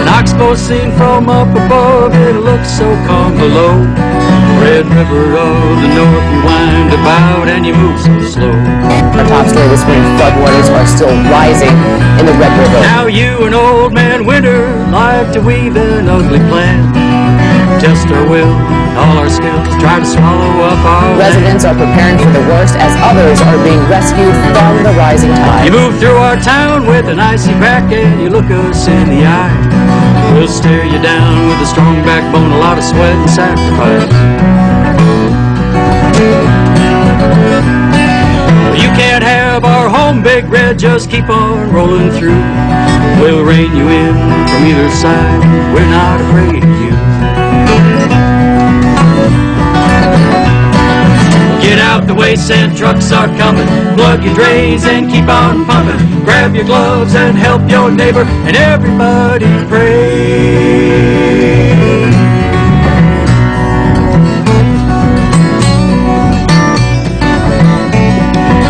An oxbow seen from up above, it looks so calm below. Red River of the North, you wind about and you move so slow. Our top story this morning, floodwaters are still rising in the Red River. Now you and Old Man Winter like to weave an ugly plan. Test our will, all our skills, try to swallow up our Residents are preparing for the worst as others are being rescued from the rising tide. You move through our town with an icy crack and you look us in the eye. We'll stare you down with a strong backbone, a lot of sweat and sacrifice. You can't have our home, Big Red, just keep on rolling through. We'll rein you in from either side, we're not afraid of you. Get out the way, sand trucks are coming. Plug your drains and keep on pumping. Grab your gloves and help your neighbor, and everybody pray.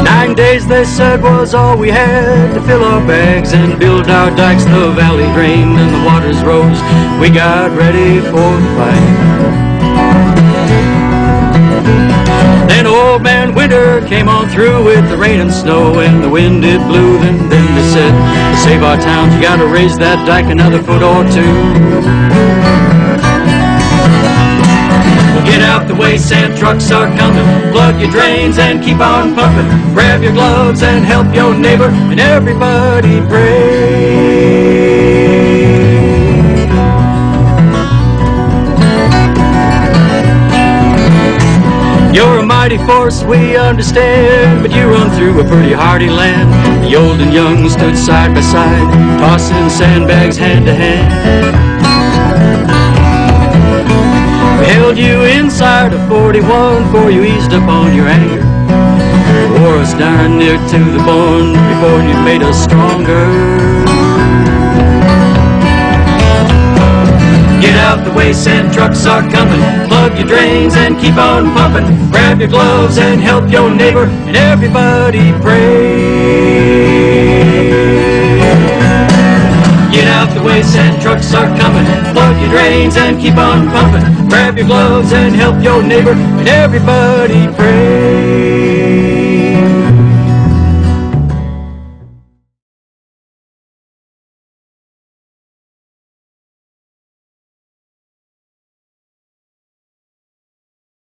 9 days, they said, was all we had to fill our bags and build our dikes. The valley drained and the waters rose. We got ready for the fight. Then Old Man Winter came on through with the rain and snow, and the wind it blew. Then they said, to save our towns, you gotta raise that dike another foot or two. Well, get out the way, sand trucks are coming. Plug your drains and keep on pumping. Grab your gloves and help your neighbor, and everybody pray. You're a mighty force, we understand, but you run through a pretty hardy land. The old and young stood side by side, tossing sandbags hand to hand. We held you inside of 41 before you eased up on your anger. You wore us darn near to the bone before you made us stronger. Get out the way, sand trucks are coming. Plug your drains and keep on pumping. Grab your gloves and help your neighbor, and everybody pray. Get out the way, sand trucks are coming. Plug your drains and keep on pumping. Grab your gloves and help your neighbor, and everybody pray.